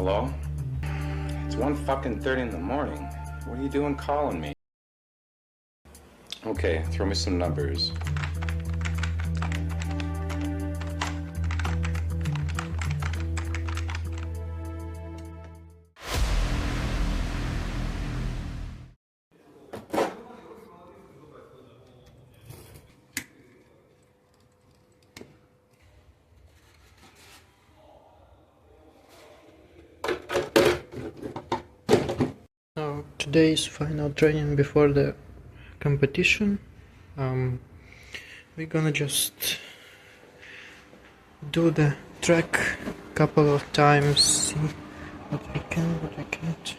Hello? It's 1:30 in the morning. What are you doing calling me? Okay, throw me some numbers. So today's final training before the competition. We're gonna just do the track couple of times, see what I can, what I can't.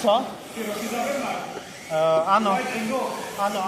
Co? Ano. Ano.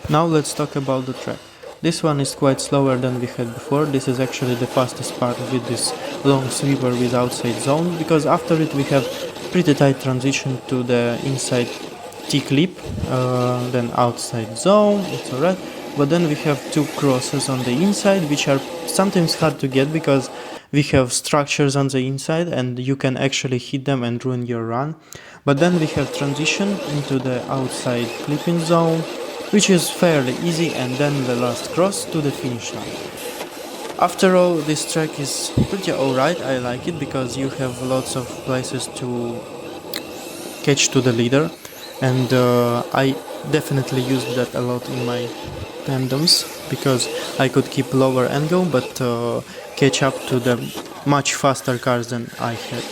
Now let's talk about the track. This one is quite slower than we had before. This is actually the fastest part with this long sweeper with outside zone, because after it we have pretty tight transition to the inside T-clip, then outside zone, it's alright. But then we have two crosses on the inside, which are sometimes hard to get because we have structures on the inside and you can actually hit them and ruin your run. But then we have transition into the outside clipping zone, which is fairly easy, and then the last cross to the finish line. After all, this track is pretty alright. I like it because you have lots of places to catch to the leader, and I definitely used that a lot in my tandems because I could keep lower angle but catch up to the much faster cars than I had.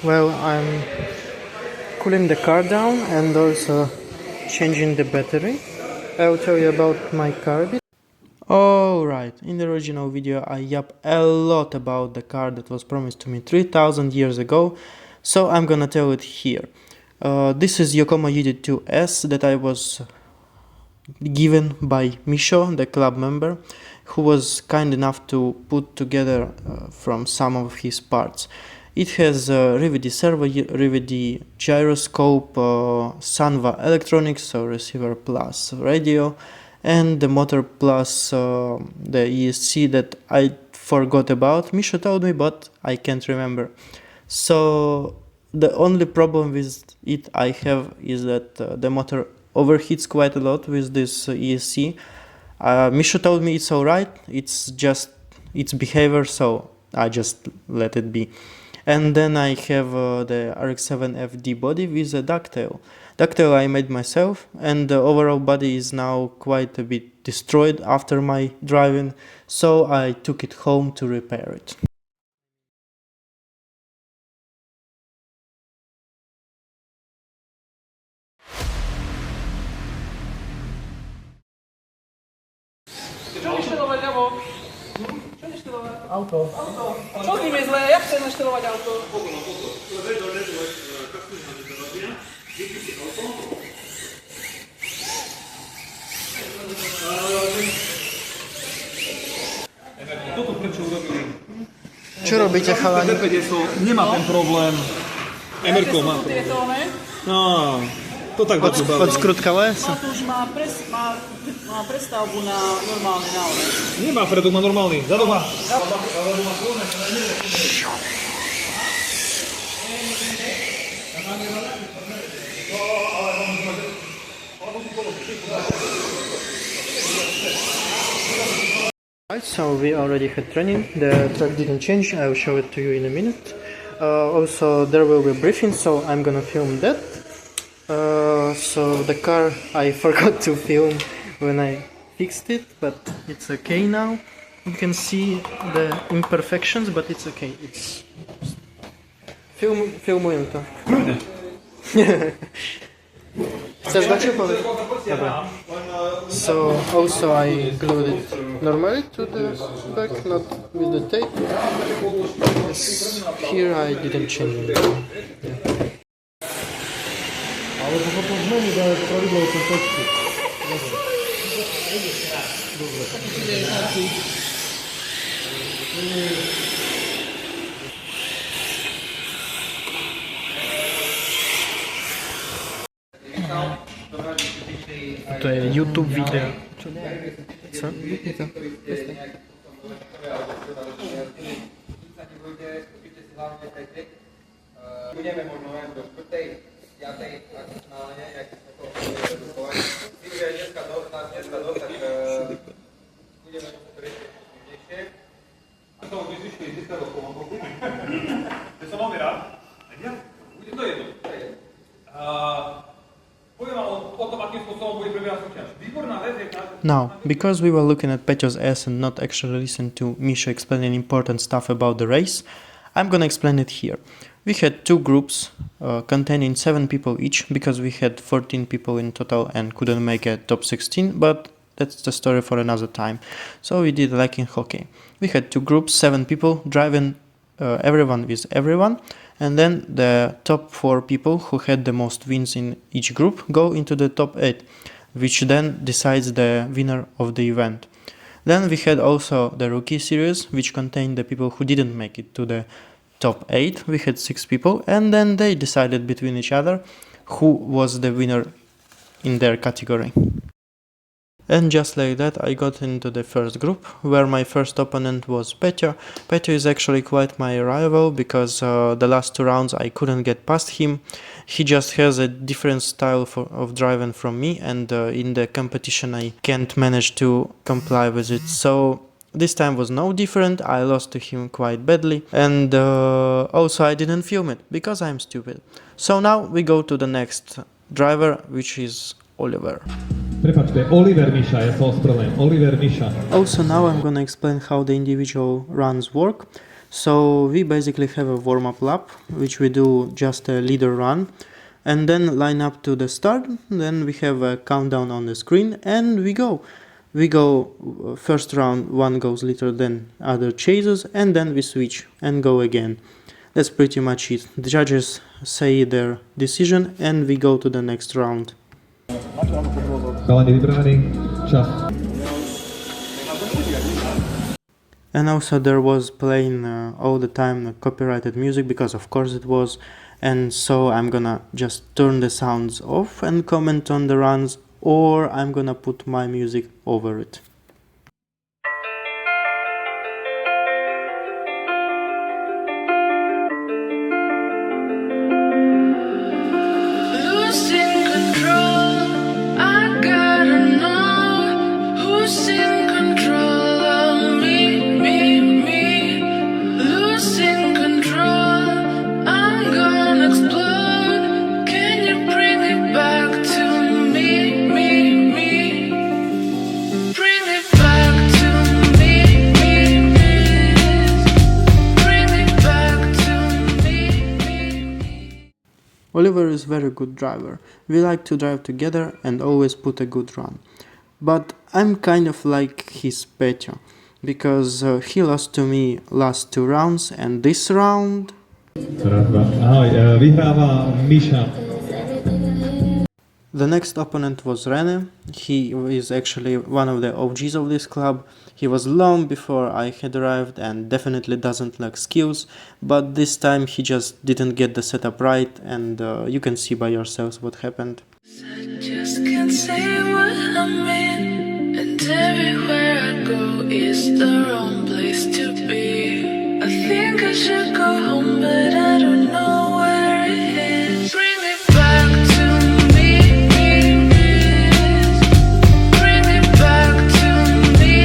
Well, I'm cooling the car down and also changing the battery. I'll tell you about my car a bit. Alright, in the original video I yapped a lot about the car that was promised to me 3000 years ago, so I'm gonna tell it here. This is Yokomo UD2S that I was given by Misho, the club member, who was kind enough to put together from some of his parts. It has a Rividi servo, Rividi gyroscope, Sanva electronics, so receiver plus radio, and the motor plus the ESC that I forgot about. Misha told me, but I can't remember. So the only problem with it I have is that the motor overheats quite a lot with this ESC. Misha told me it's alright, it's just its behavior, so I just let it be. And then I have the RX-7FD body with a ducktail. Ducktail I made myself, and the overall body is now quite a bit destroyed after my driving, so I took it home to repair it. Čo neštilovať? Auto. Čo s ním je zlé? Jak chcem neštilovať auto? Toto prečo urobili? Čo robíte, chalani? Nemá ten problém. Emerko má problém. No, to tak dačo baví. Od skrut kolesa? To už má prestavbu na normálny návod. Nemá, Fredok má normálny. Zadok má. Right, so we already had training. The track didn't change. I'll show it to you in a minute. Also, there will be a briefing, so I'm gonna film that. So the car I forgot to film when I fixed it, but it's okay now. You can see the imperfections, but it's okay. It's filmujem to. Chcesz dać opowiedź? Dobra. So also I glued it normally to the back, not with the tape. Yes, here I didn't change it. Ale to potom zmeni da je pravidlo u kontekstu. To je YouTube video. Co? Budeme možno len do 4. 5. maximálne, jak sme to redukovali. Tým, že dneska dostať budeme musieť riešiť dnešie. A to už vyšli dneska do Kolomboku. To som veľmi rád. Ja? Bude to jedno. Poviem vám o tom, akým spôsobom bude prebiehať súťaž. Výborná vec je... Now, because we were looking at Peťo's ass and not actually listen to Misha explaining important stuff about the race, I'm gonna explain it here. We had two groups containing 7 people each, because we had 14 people in total and couldn't make a top 16, but that's the story for another time. So we did like in hockey. We had two groups, 7 people, driving everyone with everyone, and then the top 4 people who had the most wins in each group go into the top 8, which then decides the winner of the event. Then we had also the rookie series, which contained the people who didn't make it to the top 8. We had 6 people, and then they decided between each other who was the winner in their category. And just like that I got into the first group, where my first opponent was Petya. Petya is actually quite my rival, because the last 2 rounds I couldn't get past him. He just has a different style of driving from me, and in the competition I can't manage to comply with it. So this time was no different. I lost to him quite badly, and also I didn't film it because I'm stupid. So now we go to the next driver, which is Oliver. Prepačte, Oliver Misha, ja sa ospravedlňujem. Oliver Misha. Also now I'm gonna explain how the individual runs work. So we basically have a warm-up lap, which we do just a leader run, and then line up to the start. Then we have a countdown on the screen, and we go. We go first round, one goes leader, then other chases, and then we switch and go again. That's pretty much it. The judges say their decision, and we go to the next round. Chalani vybraní, čas. And also there was playing all the time copyrighted music, because of course it was, and so I'm gonna just turn the sounds off and comment on the runs, or I'm gonna put my music over it. Oliver is very good driver. We like to drive together and always put a good run. But I'm kind of like his Petya. because he lost to me last 2 rounds, and this round... Raz, dva. Ahoj, vyhráva Miša. The next opponent was Rene. He is actually one of the OGs of this club. He was long before I had arrived and definitely doesn't lack skills, but this time he just didn't get the setup right, and you can see by yourselves what happened. I just can't say what I'm in, and everywhere I go is the wrong place to be. I think I should go home, but I don't know where it is. Bring me back to me. Bring me back to me.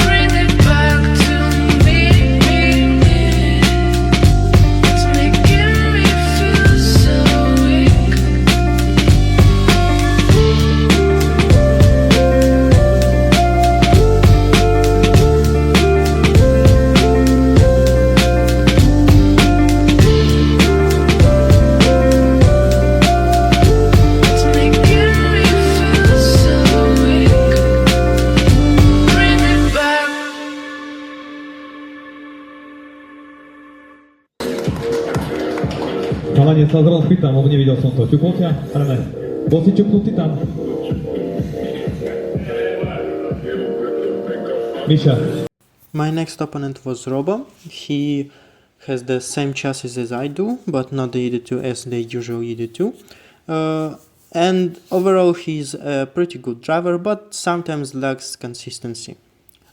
Bring me back to me. It's making me feel so weak. It's making me feel so weak. Bring me back. Chalani, sa zrovna spýtam, lebo nevidel som to. Čukol ťa? Rene, bol si čuknutý tam? Miša. My next opponent was Robo. He has the same chassis as I do, but not the ED2 as the usual ED2. And overall he's a pretty good driver, but sometimes lacks consistency.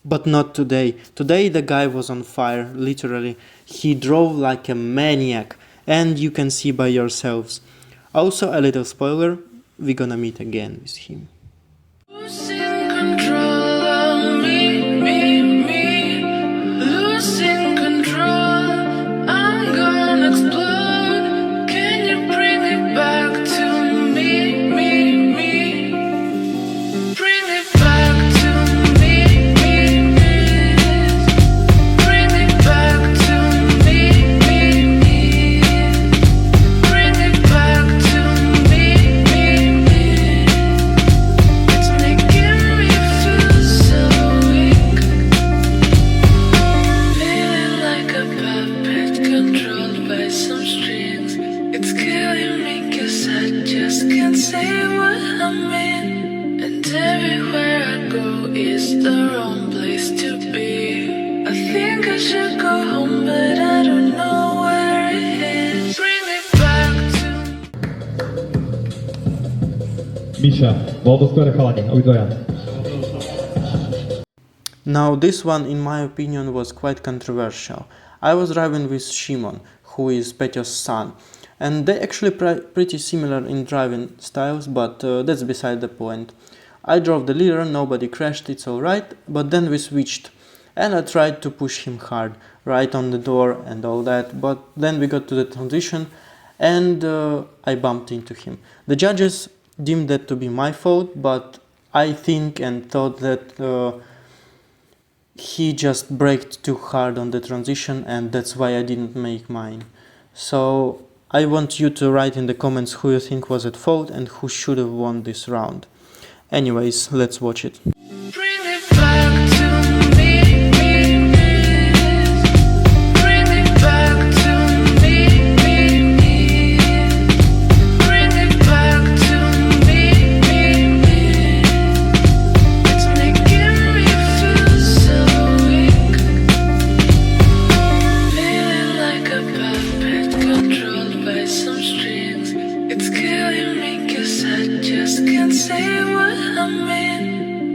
But not today. Today the guy was on fire, literally. He drove like a maniac, and you can see by yourselves. Also, a little spoiler, we're gonna meet again with him. Losing control of me, losing control. I'm gonna explode. Can you bring me back to me? Bring me back to me. Bring me back to me. Bring me back to me. It's making me feel so weak. Feeling like a puppet controlled by some strings. It's killing me 'cause I just can't say what I'm in, and everywhere I go is the wrong place to be. I think I should go home, but I don't know where it is. Bring me back to Miša, bolo to skvelé, chalani, obidvaja. Now this one, in my opinion, was quite controversial. I was driving with Shimon, who is Petio's son, and they actually pretty similar in driving styles, but that's beside the point. I drove the leader, nobody crashed, it's alright, but then we switched, and I tried to push him hard, right on the door and all that, but then we got to the transition, and I bumped into him. The judges deemed that to be my fault, but I think and thought that he just braked too hard on the transition, and that's why I didn't make mine. So I want you to write in the comments who you think was at fault and who should have won this round. Anyways, let's watch it. bring me back to me. Bring me back to me. Bring me back to me. It's making me feel so weak. Feeling like a puppet controlled by some strings. It's killing me 'cause I just can't say what I'm in,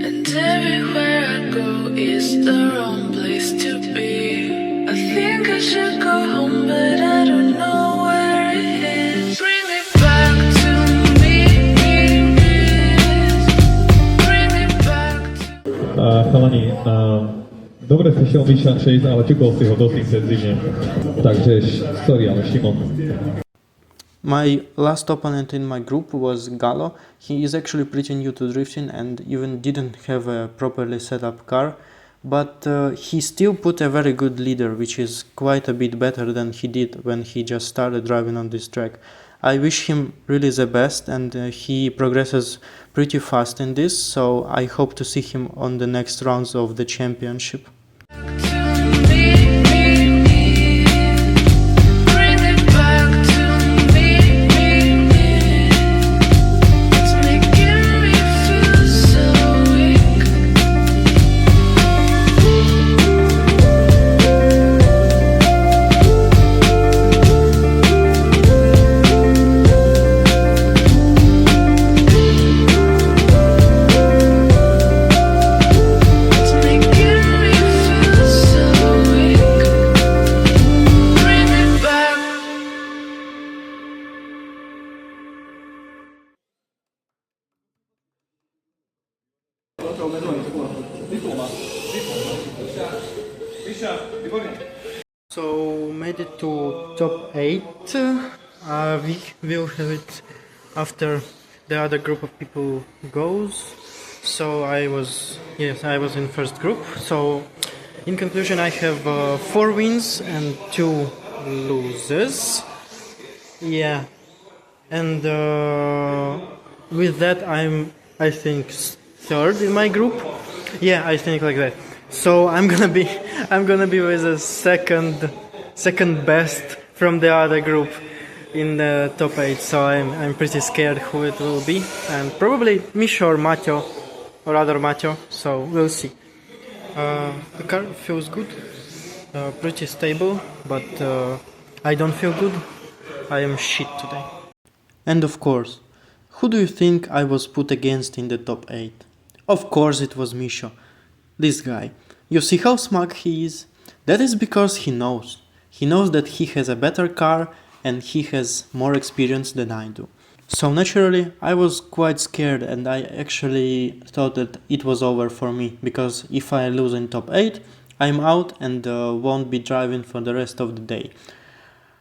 and everywhere I go is the wrong place to be. I think I should go home, but I don't know where it is. Bring me back to me. Bring me back to Chalani, dobre si šiel Miša chase, ale čukol si ho dosť intenzívne. Takže, sorry, ale Šimon. My last opponent in my group was Gallo. He is actually pretty new to drifting and even didn't have a properly set up car, but he still put a very good leader, which is quite a bit better than he did when he just started driving on this track. I wish him really the best, and he progresses pretty fast in this, so I hope to see him on the next rounds of the championship. So made it to top 8. We will have it after the other group of people goes. So I was in first group. So in conclusion, I have 4 wins and 2 losses. Yeah, and with that I think third in my group. Yeah, I think like that. So I'm gonna be with the second best from the other group in the top 8. So I'm pretty scared who it will be, and probably Misha or Matteo, or other Matteo. So we'll see. The car feels good, pretty stable, but I don't feel good. I am shit today. And of course, who do you think I was put against in the top 8? Of course it was Misha. This guy. You see how smug he is? That is because he knows. He knows that he has a better car and he has more experience than I do. So naturally, I was quite scared, and I actually thought that it was over for me, because if I lose in top 8, I'm out and won't be driving for the rest of the day.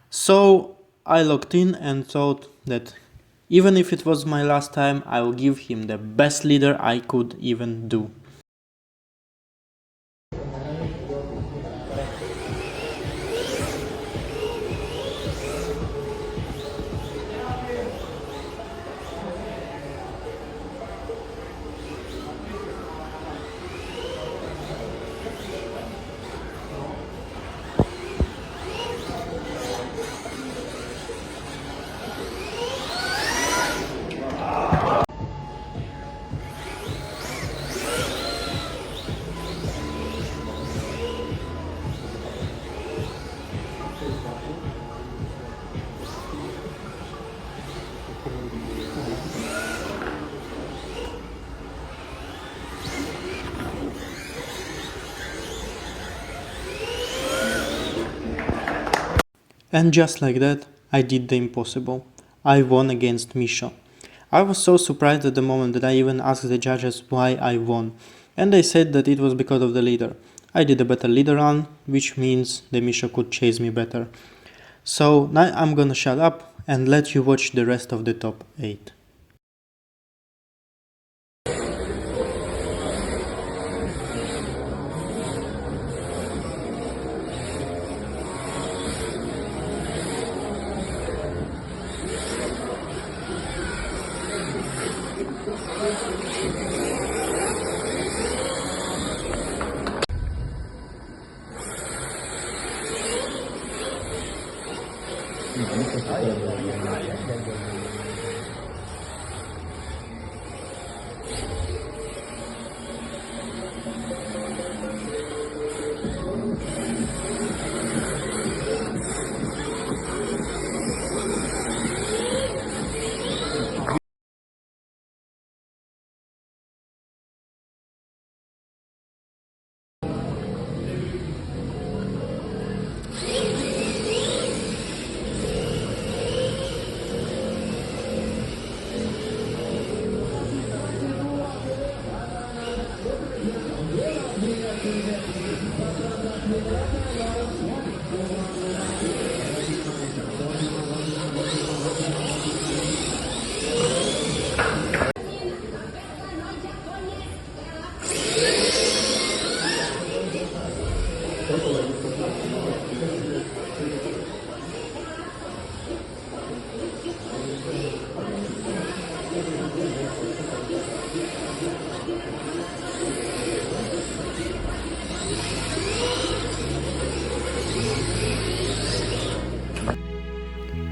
So I locked in and thought that even if it was my last time, I will give him the best leader I could even do. And just like that, I did the impossible. I won against Misha. I was so surprised at the moment that I even asked the judges why I won, and they said that it was because of the leader. I did a better leader run, which means the Misha could chase me better. So now I'm gonna shut up and let you watch the rest of the top 8.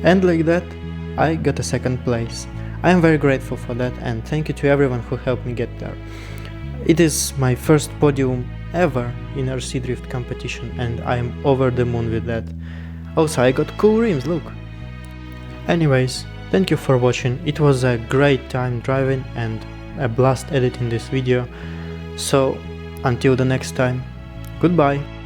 And like that, I got a second place. I am very grateful for that, and thank you to everyone who helped me get there. It is my first podium ever in RC Drift competition, and I am over the moon with that. Also, I got cool rims, look! Anyways, thank you for watching. It was a great time driving and a blast editing this video. So, until the next time, goodbye!